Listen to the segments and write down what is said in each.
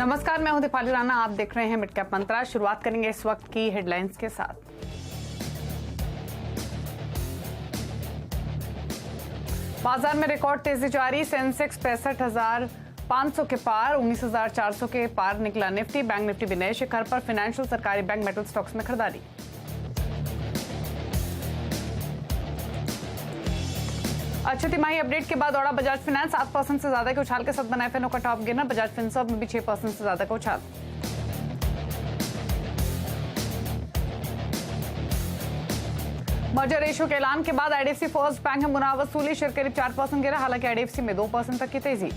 नमस्कार, मैं हूं दीपाली राणा। आप देख रहे हैं मिड कैप मंत्रा। शुरुआत करेंगे इस वक्त की हेडलाइंस के साथ। बाजार में रिकॉर्ड तेजी जारी। सेंसेक्स 65,500 के पार, 19,400 के पार निकला निफ्टी। बैंक निफ्टी भी नए शिखर पर। फाइनेंशियल, सरकारी बैंक, मेटल स्टॉक्स में खरीदारी। अच्छी तिमाही अपडेट के बाद दौड़ा बजाज फाइनेंस। 7% से ज्यादा के उछाल के साथ बनाए फेनो का टॉप गेनर। बजाज फिनसर्व में भी 6% से ज्यादा का उछाल। मर्जर रेशियो के ऐलान के बाद आईडीएफसी फर्स्ट बैंक में मुनाफा वसूली। शेयर करीब 4% गिरा, हालांकि आईडीएफसी में 2% तक की तेजी।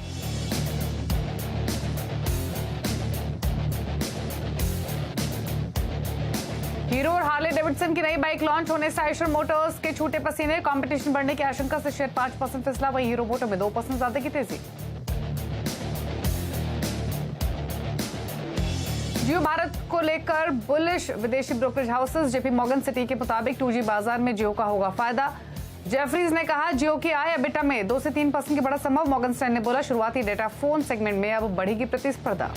हीरो और हार्ले डेविडसन की नई बाइक लॉन्च होने से आयशर मोटर्स के छूटे पसीने। कंपटीशन बढ़ने की आशंका से शेयर 5% फिसला। वहीं हीरो मोटर में 2% ज्यादा की तेजी। जियो भारत को लेकर बुलिश विदेशी brokerage houses. JP Morgan city के मुताबिक 2G बाजार में जियो का होगा फायदा। जेफरीज ने कहा जियो की आय एबिटा में 2 से 3% की बढ़त संभव। मॉर्गन स्टैन ने बोला शुरुआती डेटा फोन सेगमेंट में अब बढ़ेगी प्रतिस्पर्धा।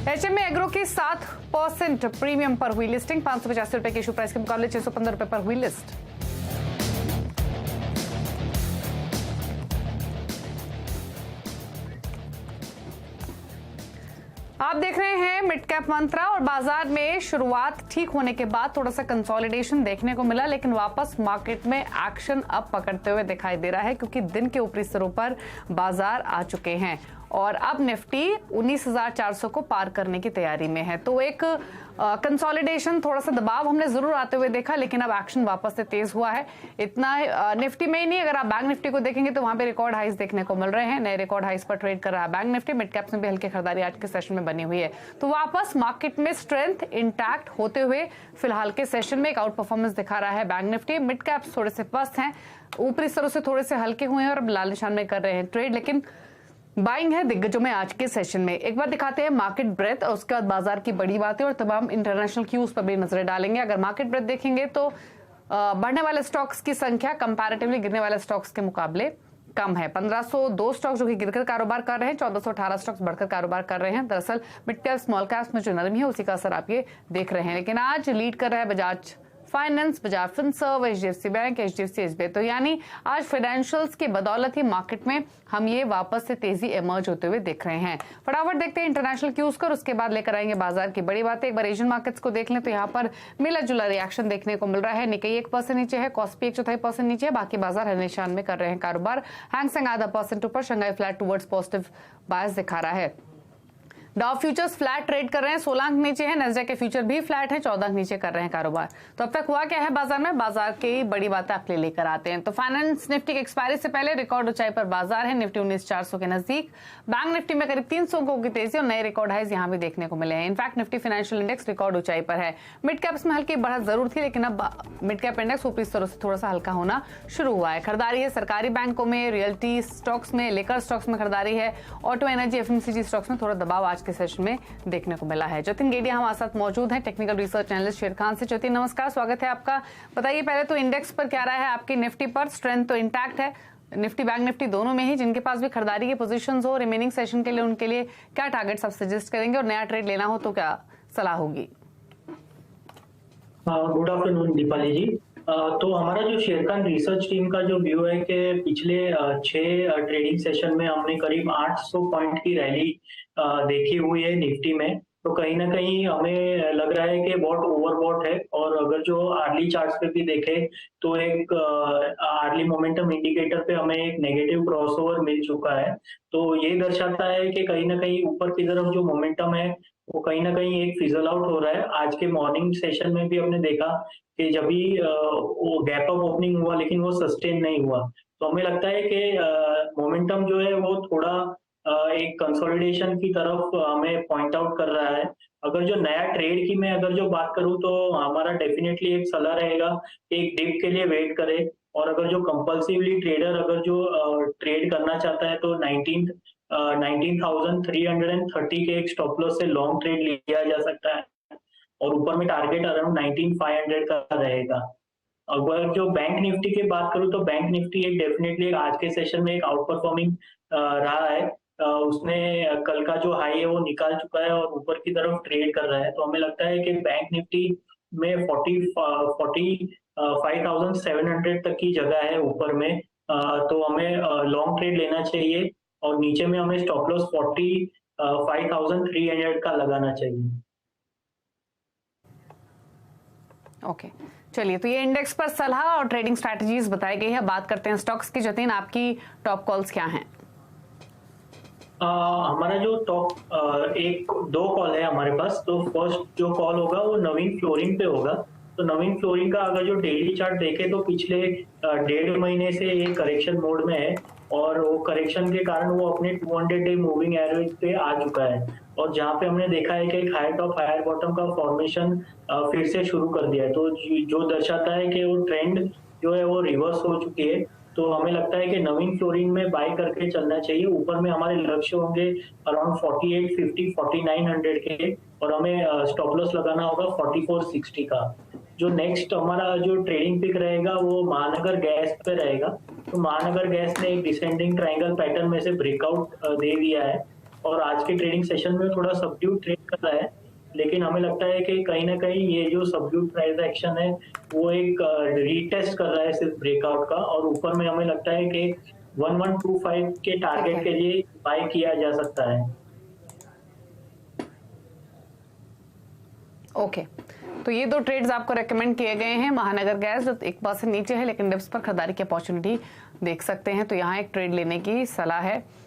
एचएमए एग्रो की 7% प्रीमियम पर हुई लिस्टिंग। 585 रुपए के इशू प्राइस के मुकाबले 615 रुपए पर हुई लिस्ट। आप देख रहे हैं मिड कैप मंत्रा। और बाजार में शुरुआत ठीक होने के बाद थोड़ा सा कंसोलिडेशन देखने को मिला, लेकिन वापस मार्केट में एक्शन अब पकड़ते हुए दिखाई दे रहा है, क्योंकि दिन के ऊपरी स्तरों पर बाजार आ चुके हैं और अब निफ्टी 19,400 को पार करने की तैयारी में है। तो एक कंसोलिडेशन, थोड़ा सा दबाव हमने जरूर आते हुए देखा, लेकिन अब एक्शन वापस से तेज हुआ है। इतना निफ्टी में ही नहीं, अगर आप बैंक निफ्टी को देखेंगे तो वहां पे रिकॉर्ड हाइस देखने को मिल रहे हैं। नए रिकॉर्ड हाइस पर ट्रेड कर रहा है बैंक निफ्टी। मिड कैप्स में भी हल्की खरीदारी आज के सेशन में बनी हुई है। तो वापस मार्केट में स्ट्रेंथ इंटैक्ट होते हुए फिलहाल के सेशन में एक आउट परफॉर्मेंस दिखा रहा है बैंक निफ्टी। मिड कैप्स थोड़े से पस्त हैं, ऊपरी स्तरों से थोड़े से हल्के हुए हैं और अब लाल निशान में कर रहे हैं ट्रेड, लेकिन बाइंग है दिग्गजों में आज के सेशन में। एक बार दिखाते हैं मार्केट ब्रेथ और उसके बाद बाजार की बड़ी बातें और तमाम इंटरनेशनल क्यूज पर भी नजरें डालेंगे। अगर मार्केट ब्रेथ देखेंगे तो बढ़ने वाले स्टॉक्स की संख्या कंपैरेटिवली गिरने वाले स्टॉक्स के मुकाबले कम है। 1502 स्टॉक्स जो कि गिरकर कारोबार कर रहे हैं, 1418 स्टॉक्स बढ़कर कारोबार कर रहे हैं। दरअसल मिड कैप स्मॉल कैप्स में जो नरमी है उसी का असर आप ये देख रहे हैं। लेकिन आज लीड कर रहा है Bajaj finance, Bajaj Finserv, HDFC bank, HDFC SBI. तो यानी आज फाइनेंशियल्स की बदौलत ही मार्केट में हम ये वापस से तेजी इमर्ज होते हुए देख रहे हैं। फटाफट देखते हैं इंटरनेशनल क्यूज कर, उसके बाद लेकर आएंगे बाजार की बड़ी बातें। एक बार एशियन मार्केट्स को देख लें तो यहाँ पर मिला जुला रिएक्शन देखने को मिल रहा है। निकेई 1% नीचे है, कॉस्पी 1/4% नीचे है, बाकी बाजार हर निशान में कर रहे हैं कारोबार। हैंग सेंग आधा % ऊपर, शंघाई फ्लैट टुवर्ड्स पॉजिटिव बायस दिखा रहा है। डाउ फ्यूचर्स फ्लैट ट्रेड कर रहे हैं, 16 अंक नीचे है। नैस्डैक के फ्यूचर भी फ्लैट है, 14 अंक नीचे कर रहे हैं कारोबार। तो अब तक हुआ क्या है बाजार में, बाजार की बड़ी बातें आपके लिए लेकर आते हैं। तो फाइनेंस निफ्टी की एक्सपायरी से पहले रिकॉर्ड ऊंचाई पर बाजार है। निफ्टी 19,400 के नजदीक। बैंक निफ्टी में करीब 300 अंकों की तेजी और नए रिकॉर्ड हाइज यहां भी देखने को मिले हैं। In fact Nifty financial index record ऊंचाई पर है। मिड कैप्स में हल्की बढ़त जरूर थी, लेकिन अब मिड कैप इंडेक्स ऊपरी स्तरों से थोड़ा सा हल्का होना शुरू हुआ है। खरीदारी है सरकारी बैंकों में, रियल्टी स्टॉक्स में, लेकर स्टॉक्स में खरीदारी है। ऑटो, एनर्जी, एफएमसीजी स्टॉक्स में थोड़ा दबाव आज के सेशन में देखने को मिला है। जतिन गेडिया हमारे साथ मौजूद हैं, टेक्निकल रिसर्च एनालिस्ट शेर खान से। जतिन नमस्कार, स्वागत है आपका। बताइए पहले तो इंडेक्स पर क्या रहा है आपकी निफ्टी पर? स्ट्रेंथ तो इंटैक्ट है निफ्टी बैंक निफ्टी दोनों में ही। जिनके पास भी खरीदारी की पोजीशंस हो रिमेनिंग सेशन के लिए, उनके लिए क्या टारगेट्स आप सजेस्ट करेंगे और नया ट्रेड लेना हो तो क्या सलाह होगी? गुड आफ्टरनून दीपाली जी। तो हमारा जो शेरखान रिसर्च टीम का जो व्यू है कि पिछले 6 ट्रेडिंग सेशन में हमने करीब 800 पॉइंट की रैली देखी हुई है निफ्टी में। तो कहीं ना कहीं हमें लग रहा है कि बहुत ओवरबॉट है। और अगर जो अर्ली चार्ट्स पे भी देखें तो एक अर्ली मोमेंटम इंडिकेटर पे हमें एक नेगेटिव क्रॉसओवर मिल चुका है। तो ये दर्शाता है कि कहीं ना कहीं ऊपर की तरफ जो मोमेंटम है वो कहीं ना कहीं एक फिजल आउट हो रहा है। आज के मॉर्निंग सेशन में भी हमने देखा कि जब भी वो गैप अप ओपनिंग हुआ लेकिन वो सस्टेन नहीं हुआ। तो हमें लगता है कि मोमेंटम जो है वो थोड़ा एक कंसोलिडेशन की तरफ हमें पॉइंट आउट कर रहा है। अगर जो नया ट्रेड की मैं अगर जो बात करूं तो हमारा डेफिनेटली एक सलाह रहेगा कि एक डिप के लिए वेट करे। और अगर जो कंपल्सिवली ट्रेडर अगर जो ट्रेड करना चाहता है तो 19,330 के एक स्टॉप लॉस से लॉन्ग ट्रेड लिया जा सकता है और ऊपर में टारगेट अराउंड 19,500 का रहेगा। अगर जो बैंक निफ्टी की बात करूं तो बैंक निफ्टी एक डेफिनेटली आज के सेशन में एक आउट परफॉर्मिंग रहा है। उसने कल का जो हाई है वो निकाल चुका है और ऊपर की तरफ ट्रेड कर रहा है, तो हमें लगता है कि बैंक निफ्टी में 45,700 तक की जगह है ऊपर में। तो हमें लॉन्ग ट्रेड लेना चाहिए और नीचे में हमें स्टॉप लॉस 45,300 का लगाना चाहिए। ओके चलिए, तो ये इंडेक्स पर सलाह और ट्रेडिंग स्ट्रैटेजीज बताई गई है। बात करते हैं स्टॉक्स की। जतिन, आपकी टॉप कॉल्स क्या हैं? हमारा जो टॉप एक दो कॉल है हमारे पास। तो फर्स्ट जो कॉल होगा वो नवीन फ्लोरिंग पे होगा। तो नवीन फ्लोरिंग का अगर जो डेली चार्ट देखे तो पिछले 1.5 महीने से ये करेक्शन मोड में है और वो करेक्शन के कारण वो अपने 200 डे मूविंग एवरेज पे आ चुका है और जहाँ पे हमने देखा है कि एक हायर टॉप हायर बॉटम का फॉर्मेशन फिर से शुरू कर दिया है, तो जो दर्शाता है कि वो ट्रेंड जो है वो रिवर्स हो चुकी है। तो हमें लगता है कि नवीन फ्लोरिंग में बाय करके चलना चाहिए। ऊपर में हमारे लक्ष्य होंगे अराउंड 4850 4900 के और हमें स्टॉप लॉस लगाना होगा 4460 का। जो नेक्स्ट हमारा जो ट्रेडिंग पिक रहेगा वो महानगर गैस पे रहेगा। तो महानगर गैस ने एक डिसेंडिंग ट्रायंगल पैटर्न में से ब्रेकआउट दे दिया है और आज के ट्रेडिंग सेशन में थोड़ा सबड्यूड ट्रेड कर रहा है, लेकिन हमें लगता है कि कहीं ना कहीं ये जो सबड्यूड प्राइस एक्शन है वो एक रीटेस्ट कर रहा है सिर्फ ब्रेकआउट का और ऊपर में हमें लगता है कि 1125 के टारगेट के लिए बाय किया जा सकता है। ओके तो ये दो ट्रेड्स आपको रेकमेंड किए गए हैं। महानगर गैस जो एक बार से नीचे है लेकिन डिप्स पर खरीदारी की अपॉर्चुनिटी देख सकते हैं, तो यहाँ एक ट्रेड लेने की सलाह है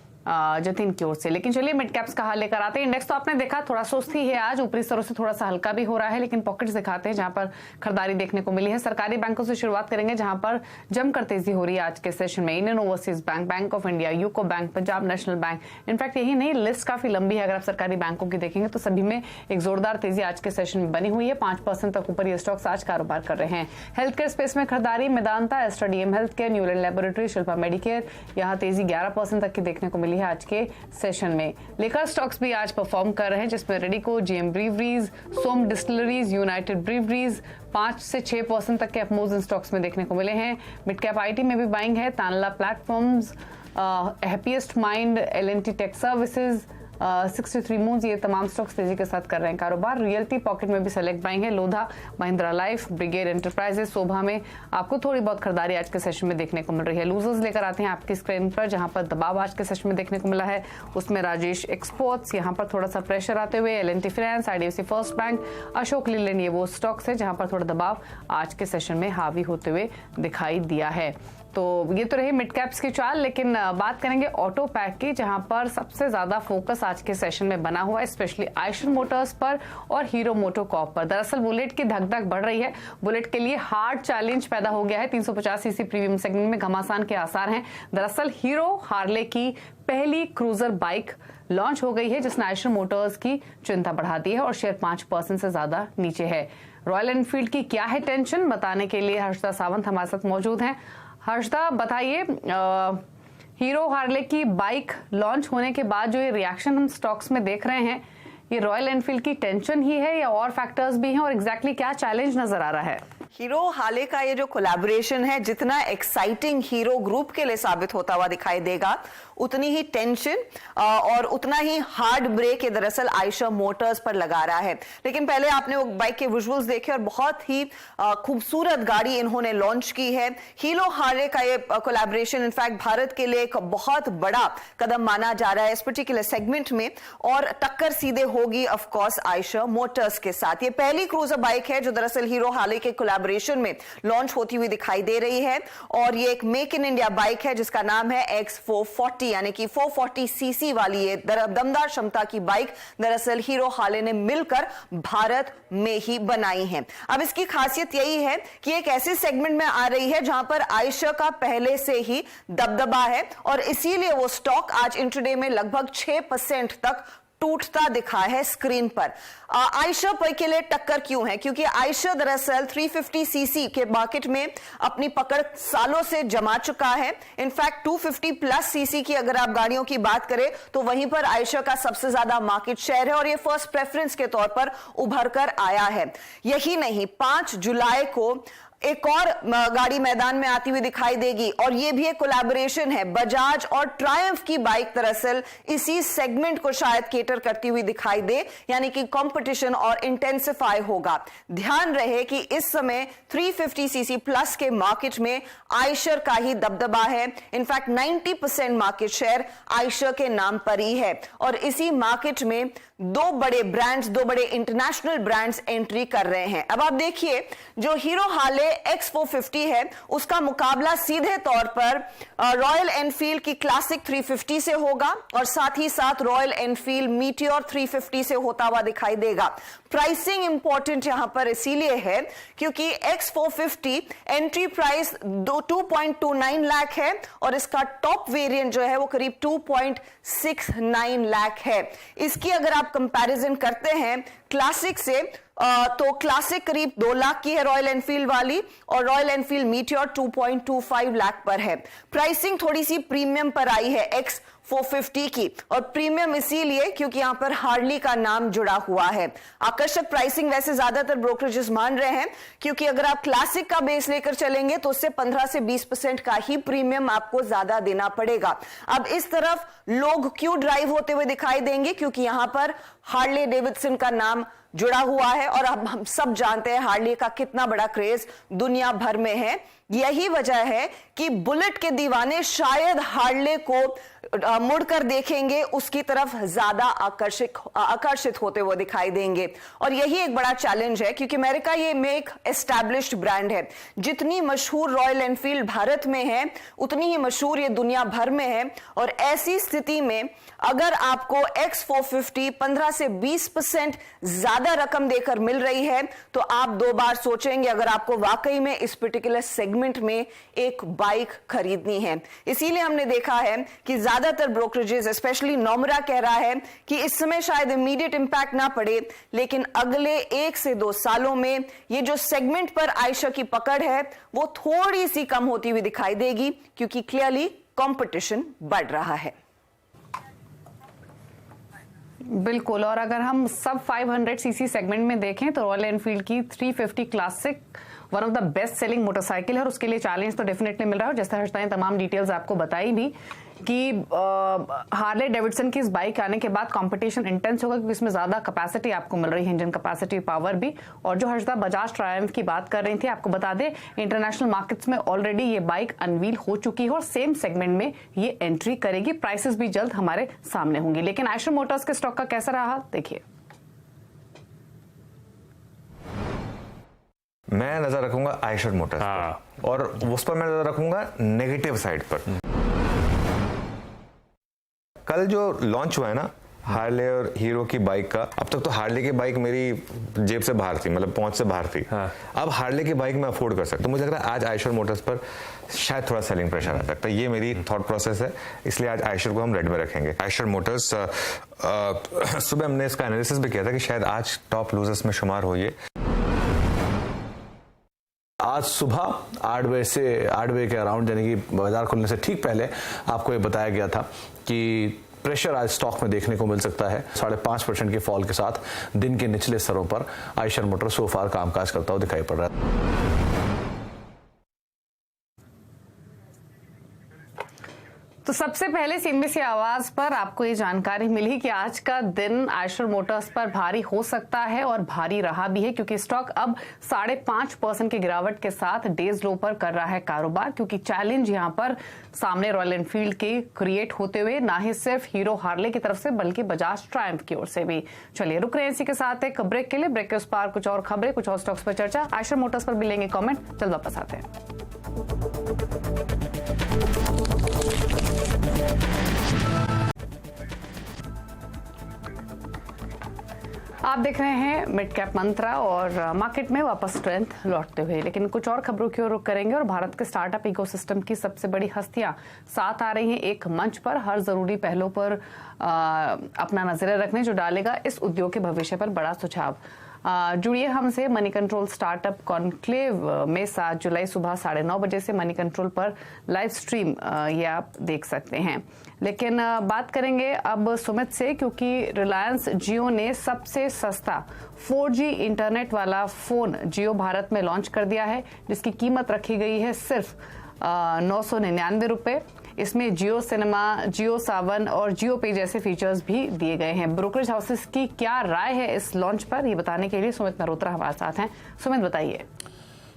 जतिन की ओर से। लेकिन चलिए मिड कैप्स का हाल लेकर आते हैं। इंडेक्स तो आपने देखा थोड़ा सुस्ती है आज, ऊपरी स्तरों से थोड़ा सा हल्का भी हो रहा है, लेकिन पॉकेट्स दिखाते हैं जहां पर खरीदारी देखने को मिली है। सरकारी बैंकों से शुरुआत करेंगे जहां पर जमकर तेजी हो रही है आज के सेशन में। Indian overseas bank, bank of India, UCO bank, Punjab national bank. In fact यही नहीं, लिस्ट काफी लंबी है। अगर आप सरकारी बैंकों की देखेंगे तो सभी में एक जोरदार तेजी आज के सेशन में बनी हुई है। 5% तक ऊपर ये स्टॉक्स आज कारोबार कर रहे हैं। हेल्थ केयर स्पेस में खरीदारी Medanta, Aster DM Health Care, Neuland Laboratory, Shilpa Medicare, यहाँ तेजी 11% तक की देखने को मिली है आज के सेशन में। लेकर स्टॉक्स भी आज परफॉर्म कर रहे हैं जिसमें रेडिको, जीएम ब्रीवरीज, सोम डिस्टिलरीज, यूनाइटेड ब्रीवरीज 5 से 6% तक के अपमूव्स इन स्टॉक्स में देखने को मिले हैं। मिड कैप आईटी में भी बाइंग है। Tanla Platforms, Happiest Mind, LNT Tech Services, 63 moves, ये तमाम स्टॉक्स तेजी के साथ कर रहे हैं कारोबार। रियल्टी पॉकेट में भी सेलेक्ट बाइंग है। Lodha, Mahindra life, Brigade Enterprises, Sobha में आपको थोड़ी बहुत खरीदारी आज के सेशन में देखने को मिल रही है। लूजर्स लेकर आते हैं आपकी स्क्रीन पर, जहां पर दबाव आज के सेशन में देखने को मिला है उसमें राजेश एक्सपोर्ट्स, यहाँ पर थोड़ा सा प्रेशर आते हुए LNT Finance, IDFC First Bank, Ashok Leyland, ये वो स्टॉक्स है जहां पर थोड़ा दबाव आज के सेशन में हावी होते हुए दिखाई दिया है। तो ये तो रही मिड कैप्स की चाल, लेकिन बात करेंगे ऑटो पैक की, जहां पर सबसे ज्यादा फोकस आज के सेशन में बना हुआ है स्पेशली आइशर मोटर्स पर और हीरो मोटोकॉर्प पर। दरअसल बुलेट की धक धक बढ़ रही है। बुलेट के लिए हार्ड चैलेंज पैदा हो गया है। 350 सीसी प्रीमियम सेगमेंट में घमासान के आसार हैं। दरअसल हीरो हार्ले की पहली क्रूजर बाइक लॉन्च हो गई है जिसने आइशर मोटर्स की चिंता बढ़ा दी है और शेयर 5% से ज्यादा नीचे है। रॉयल एनफील्ड की क्या है टेंशन, बताने के लिए हर्षदा सावंत हमारे साथ मौजूद हैं। हर्षदा बताइए, हीरो हार्ले की बाइक लॉन्च होने के बाद जो ये रिएक्शन हम स्टॉक्स में देख रहे हैं, ये रॉयल एनफील्ड की टेंशन ही है या और फैक्टर्स भी हैं, और एग्जैक्टली क्या चैलेंज नजर आ रहा है? हीरो हार्ले का ये जो कोलैबोरेशन है जितना एक्साइटिंग हीरो ग्रुप के लिए साबित होता हुआ दिखाई देगा, उतनी ही टेंशन और उतना ही हार्ड ब्रेक ये दरअसल आइशर मोटर्स पर लगा रहा है। लेकिन पहले आपने वो बाइक के विजुअल्स देखे और बहुत ही खूबसूरत गाड़ी इन्होंने लॉन्च की है। हीरो हार्ले का ये कोलैबोरेशन इनफैक्ट भारत के लिए एक बहुत बड़ा कदम माना जा रहा है इस पर्टिकुलर सेगमेंट में, और टक्कर सीधे होगी ऑफ कोर्स आइशर मोटर्स के साथ। ये पहली क्रूजर बाइक है जो दरअसल हीरो हार्ले के कोलैबोरेशन में लॉन्च होती हुई दिखाई दे रही है और ये एक मेक इन इंडिया बाइक है जिसका नाम है X440, यानी कि 440 सीसी वाली ये दमदार क्षमता की बाइक दरअसल हीरो हार्ले ने मिलकर भारत में ही बनाई है। अब इसकी खासियत यही है कि एक ऐसे सेगमेंट में आ रही है जहां पर आइशर का पहले से ही दबदबा है और इसीलिए वो स्टॉक आज इंट्राडे में लगभग 6% तक टूटता दिखा है स्क्रीन पर। आइशर पर के लिए टक्कर क्यों है? क्योंकि आइशर दरअसल 350 सीसी के मार्केट में अपनी पकड़ सालों से जमा चुका है। इनफैक्ट 250 प्लस सीसी की अगर आप गाड़ियों की बात करें तो वहीं पर आइशर का सबसे ज्यादा मार्केट शेयर है और ये फर्स्ट प्रेफरेंस के तौर पर उभर कर आया है। यही नहीं, 5 जुलाई को एक और गाड़ी मैदान में आती हुई दिखाई देगी और ये भी एक कोलैबोरेशन है। बजाज और ट्रायम्फ की बाइक दरअसल इसी सेगमेंट को शायद केटर करती हुई दिखाई दे, यानी कि कंपटीशन और इंटेंसिफाई होगा। ध्यान रहे कि इस समय 350 सीसी प्लस के मार्केट में आयशर का ही दबदबा है। इनफैक्ट 90% मार्केट शेयर आयशर के नाम पर ही है और इसी मार्केट में दो बड़े इंटरनेशनल ब्रांड्स एंट्री कर रहे हैं। अब आप देखिए, जो हीरो हार्ले X450 है उसका मुकाबला सीधे तौर पर रॉयल एनफील्ड की क्लासिक 350 से होगा और साथ ही साथ रॉयल एनफील्ड मीटियोर 350 से होता हुआ दिखाई देगा। प्राइसिंग इंपॉर्टेंट यहां पर इसीलिए है क्योंकि X450 एंट्री प्राइस 2.29 लाख है और इसका टॉप वेरिएंट जो है वो करीब 2.69 लाख है। इसकी अगर आप कंपैरिजन करते हैं क्लासिक से तो क्लासिक करीब 2 लाख की है रॉयल एनफील्ड वाली और रॉयल एनफील्ड मीटियोर 2.25 लाख पर है। प्राइसिंग थोड़ी सी प्रीमियम पर आई है X450 की और प्रीमियम इसीलिए क्योंकि यहां पर हार्ली का नाम जुड़ा हुआ है। आकर्षक प्राइसिंग वैसे ज्यादातर ब्रोकरेजेस मान रहे हैं क्योंकि अगर आप क्लासिक का बेस लेकर चलेंगे तो उससे 15 से 20% का ही प्रीमियम आपको ज्यादा देना पड़ेगा। अब इस तरफ लोग क्यों ड्राइव होते हुए दिखाई देंगे? क्योंकि यहां पर हार्ले डेविडसन का नाम जुड़ा हुआ है और अब हम सब जानते हैं हार्ले का कितना बड़ा क्रेज दुनिया भर में है। यही वजह है कि बुलेट के दीवाने शायद हार्ले को मुड़कर देखेंगे, उसकी तरफ ज्यादा आकर्षित होते हुए दिखाई देंगे। और यही एक बड़ा चैलेंज है क्योंकि अमेरिका ये में एक एस्टैब्लिश्ड ब्रांड है। जितनी मशहूर रॉयल एनफील्ड भारत में है उतनी ही मशहूर ये दुनिया भर में है और ऐसी स्थिति में अगर आपको X450 15 से 20% ज्यादा रकम देकर मिल रही है तो आप 2 बार सोचेंगे अगर आपको वाकई में इस पर्टिकुलर सेगमेंट में एक बाइक खरीदनी है। इसीलिए हमने देखा है कि ज्यादातर ब्रोकरेजेस स्पेशली नोमरा कह रहा है कि इस समय शायद इमीडिएट इंपैक्ट ना पड़े, लेकिन अगले 1 से 2 सालों में ये जो सेगमेंट पर आयशर की पकड़ है वो थोड़ी सी कम होती हुई दिखाई देगी क्योंकि क्लियरली कंपटीशन बढ़ रहा है। बिल्कुल, और अगर हम सब 500 सीसी सेगमेंट में देखें तो रॉयल एनफील्ड की 350 classic one of the best selling motorcycle है और उसके लिए चैलेंज तो डेफिनेटली मिल रहा है। जैसे हर्षदा ने तमाम डिटेल्स आपको बताई भी कि हार्ले डेविडसन की इस बाइक आने के बाद कंपटीशन इंटेंस होगा क्योंकि इसमें ज्यादा कैपेसिटी आपको मिल रही है, इंजन कैपेसिटी, पावर भी। और जो हर्षदा बजाज ट्रायम्फ की बात कर रही थी, आपको बता दें इंटरनेशनल मार्केट्स में ऑलरेडी ये बाइक अनवील हो चुकी है और सेम सेगमेंट में ये एंट्री करेगी। प्राइसेस भी जल्द हमारे सामने होंगी। लेकिन आयशर मोटर्स के स्टॉक का कैसा रहा देखिए। मैं नजर रखूंगा आयशर मोटर्स पर और उस पर मैं नजर रखूंगा नेगेटिव साइड पर। कल जो लॉन्च हुआ है ना हार्ले और हीरो की बाइक का, अब तक तो हार्ले की बाइक मेरी जेब से बाहर थी, मतलब पहुंच से बाहर थी। अब हार्ले की बाइक मैं अफोर्ड कर सकता हूं। मुझे लग रहा है आज आयशर मोटर्स पर शायद थोड़ा सेलिंग प्रेशर आ सकता है। ये मेरी थॉट प्रोसेस है, इसलिए आज आयशर को हम रेड में रखेंगे। आयशर मोटर्स सुबह हमने इसका एनालिसिस भी किया था कि शायद आज टॉप लूजर्स में शुमार हो। ये आज सुबह 8 बजे के अराउंड यानी कि बाजार खुलने से ठीक पहले आपको ये बताया गया था कि प्रेशर आज स्टॉक में देखने को मिल सकता है। 5.5% के फॉल के साथ दिन के निचले स्तरों पर आयशर मोटर सो फार कामकाज करता हुआ दिखाई पड़ रहा है। तो सबसे पहले सीएनबीसी आवाज पर आपको ये जानकारी मिली कि आज का दिन आयशर मोटर्स पर भारी हो सकता है और भारी रहा भी है क्योंकि स्टॉक अब 5.5% की गिरावट के साथ डेज लो पर कर रहा है कारोबार, क्योंकि चैलेंज यहां पर सामने रॉयल एनफील्ड के क्रिएट होते हुए ना ही सिर्फ हीरो हार्ले की तरफ से बल्कि बजाज ट्रायम्फ की ओर से भी। चलिए रुक रहे हैं इसी के साथ एक ब्रेक के लिए। ब्रेक के उस पार कुछ और खबरें, कुछ और स्टॉक्स पर चर्चा, आयशर मोटर्स पर भी लेंगे कमेंट। जल्द वापस आते हैं। आप देख रहे हैं मिड कैप मंत्रा और मार्केट में वापस स्ट्रेंथ लौटते हुए, लेकिन कुछ और खबरों की ओर रुख करेंगे और भारत के स्टार्टअप इकोसिस्टम की सबसे बड़ी हस्तियां साथ आ रही हैं एक मंच पर हर जरूरी पहलों पर अपना नजरें रखने, जो डालेगा इस उद्योग के भविष्य पर बड़ा सुझाव। जुड़िए हमसे मनी कंट्रोल स्टार्टअप कॉन्क्लेव में 7 जुलाई सुबह 9:30 बजे से मनी कंट्रोल पर लाइव स्ट्रीम ये आप देख सकते हैं। लेकिन बात करेंगे अब सुमित से, क्योंकि रिलायंस जियो ने सबसे सस्ता 4G इंटरनेट वाला फोन जियो भारत में लॉन्च कर दिया है, जिसकी कीमत रखी गई है सिर्फ 999 रुपए। इसमें जियो सिनेमा, जियो सावन और जियो पे जैसे फीचर्स भी दिए गए हैं। ब्रोकरेज हाउसेस की क्या राय है इस लॉन्च पर, ये बताने के लिए सुमित मल्होत्रा हमारे साथ हैं। सुमित, बताइए।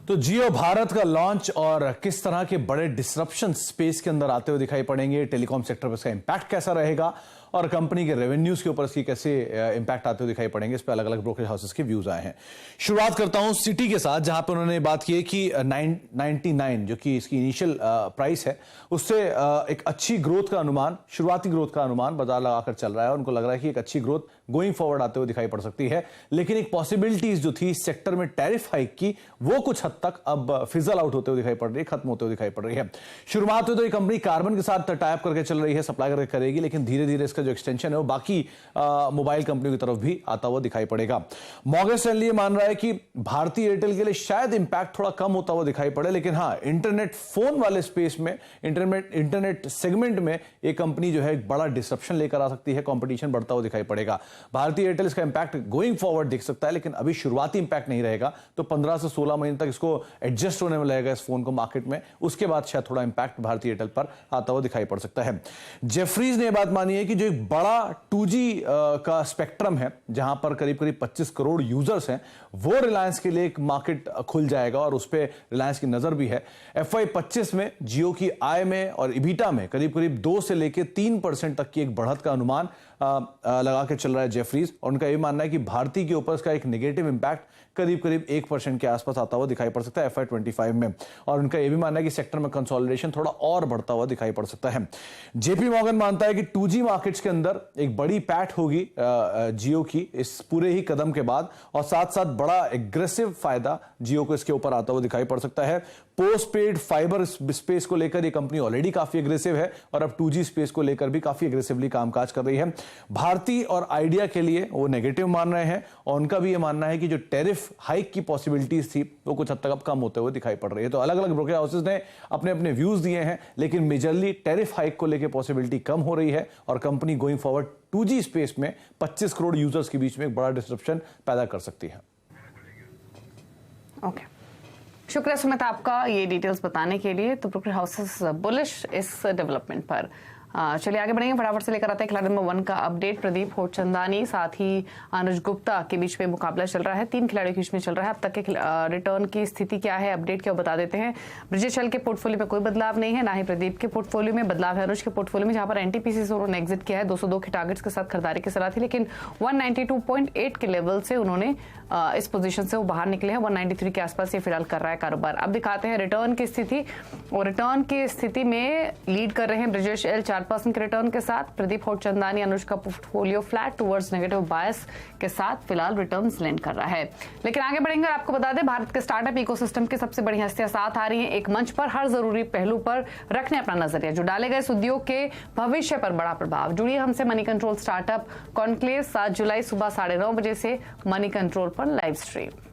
तो जियो भारत का लॉन्च और किस तरह के बड़े डिसरप्शन स्पेस के अंदर आते हुए दिखाई पड़ेंगे, टेलीकॉम सेक्टर पर इसका इंपैक्ट कैसा रहेगा और कंपनी के रेवेन्यूज के ऊपर इसकी कैसे इंपैक्ट आते हुए दिखाई पड़ेंगे, इस पे अलग अलग ब्रोकरेज हाउसेस के व्यूज आए हैं। शुरुआत करता हूं सिटी के साथ, जहां पे उन्होंने बात की है कि 999 जो कि इसकी इनिशियल प्राइस है, उससे एक अच्छी ग्रोथ का अनुमान, शुरुआती ग्रोथ का अनुमान बाजार लगाकर चल रहा है। उनको लग रहा है कि एक अच्छी ग्रोथ गोइंग फॉरवर्ड आते हुए दिखाई पड़ सकती है। लेकिन एक पॉसिबिलिटीज जो थी सेक्टर में टैरिफ हाइक की, वो कुछ हद तक अब फिजल आउट होते हुए दिखाई पड़ रही है, खत्म होते हुए दिखाई पड़ रही है। शुरुआत में तो ये कंपनी कार्बन के साथ टाइप करके चल रही है, सप्लाई करके करेगी, लेकिन धीरे धीरे इसका जो एक्सटेंशन है वो बाकी मोबाइल कंपनियों की तरफ भी आता हुआ दिखाई पड़ेगा। मॉर्गन स्टैनली ये मान रहा है कि भारतीय एयरटेल के लिए शायद इंपैक्ट थोड़ा कम होता हुआ दिखाई पड़े, लेकिन हाँ, इंटरनेट फोन वाले स्पेस में, इंटरनेट सेगमेंट में एक कंपनी जो है एक बड़ा डिसरप्शन लेकर आ सकती है, कंपटीशन बढ़ता हुआ दिखाई पड़ेगा। भारतीय एयरटेल इसका इंपैक्ट गोइंग फॉरवर्ड दिख सकता है, लेकिन अभी शुरुआती इंपैक्ट नहीं रहेगा। तो 15 से 16 महीने तक इसको एडजस्ट होने में लगेगा इस फोन को मार्केट में, उसके बाद शायद थोड़ा इंपैक्ट भारतीय एयरटेल पर आता हुआ दिखाई पड़ सकता है। जेफरीज ने बात मानी है कि जो एक बड़ा 2G का स्पेक्ट्रम है, जहां पर करीब करीब 25 करोड़ यूजर्स हैं, वो रिलायंस के लिए एक मार्केट खुल जाएगा और उस पर रिलायंस की नजर भी है। FY 25 में जियो की आय में और इबिटा में करीब करीब 2 से लेकर 3% तक की एक बढ़त का अनुमान लगा के चल रहा है जेफरीज, और उनका यह मानना है कि भारतीय के ऊपर इसका एक नेगेटिव इंपैक्ट करीब करीब 1% के आसपास आता हुआ दिखाई पड़ सकता है FY 25 में। और उनका यह भी मानना है कि सेक्टर में कंसोलिडेशन थोड़ा और बढ़ता हुआ दिखाई पड़ सकता है। जेपी मॉर्गन मानता है कि 2G मार्केट्स के अंदर एक बड़ी पैठ होगी जियो की इस पूरे ही कदम के बाद, और साथ साथ बड़ा एग्रेसिव फायदा जियो को इसके ऊपर आता हुआ दिखाई पड़ सकता है। पोस्ट पेड फाइबर स्पेस को लेकर यह कंपनी ऑलरेडी काफी एग्रेसिव है और अब 2G स्पेस को लेकर भी काफी एग्रेसिवली कामकाज कर रही है। भारती और आइडिया के लिए वो नेगेटिव मान रहे हैं, और उनका भी यह मानना है कि जो टैरिफ हाइक की पॉसिबिलिटीज थी वो कुछ हद तक अब कम होते हुए दिखाई पड़ रही है। तो अलग अलग ब्रोकरेज हाउसेस ने अपने अपने व्यूज दिए हैं, लेकिन मेजरली टैरिफ हाइक को लेकर पॉसिबिलिटी कम हो रही है और company going forward 2G space में 25 करोड़ यूजर्स के बीच में एक बड़ा डिस्ट्रप्शन पैदा कर सकती है। ओके, शुक्रिया सुमित आपका ये डिटेल्स बताने के लिए। तो ब्रोकरेज हाउसेस बुलिश इस डेवलपमेंट पर। चलिए आगे बढ़ेंगे, फटाफट से लेकर आते हैं खिलाड़ी नंबर 1 का अपडेट। प्रदीप होडचंदानी साथ ही अनुज गुप्ता के बीच में मुकाबला चल रहा है, 3 खिलाड़ियों के बीच में चल रहा है। अब तक के रिटर्न की स्थिति क्या है, अपडेट क्या बता देते हैं। ब्रिजेश शल के पोर्टफोलियो में कोई बदलाव नहीं है, ना ही प्रदीप के पोर्टफोलियो में बदलाव है। अनुज के पोर्टफोलियो में जहां पर एनटीपीसी से उन्होंने एग्जिट किया है, 202 के टारगेट्स के साथ खरीदारी की सलाह थी, लेकिन 192.8 के लेवल से उन्होंने इस पोजीशन से वो बाहर निकले हैं। 193 के आसपास ये फिलहाल कर रहा है कारोबार। अब दिखाते हैं रिटर्न की स्थिति, और रिटर्न की स्थिति में लीड कर रहे हैं ब्रिजेश एल 4% के रिटर्न के साथ। प्रदीप होडचंदानी अनुज का पोर्टफोलियो फ्लैट टुवर्ड्स नेगेटिव बायस के साथ फिलहाल रिटर्न्स लैंड कर रहा है। लेकिन आगे बढ़ेंगे, आपको बता दें भारत के स्टार्टअप इकोसिस्टम की सबसे बड़ी हस्तियां साथ आ रही हैं, एक मंच पर हर जरूरी पहलू पर रखने अपना नजरिया, जो डालेगा इस उद्योग के भविष्य पर बड़ा प्रभाव। जुड़िए हमसे मनी कंट्रोल स्टार्टअप कॉन्क्लेव 7 जुलाई सुबह 9:30 बजे से मनी कंट्रोल पर लाइव स्ट्रीम।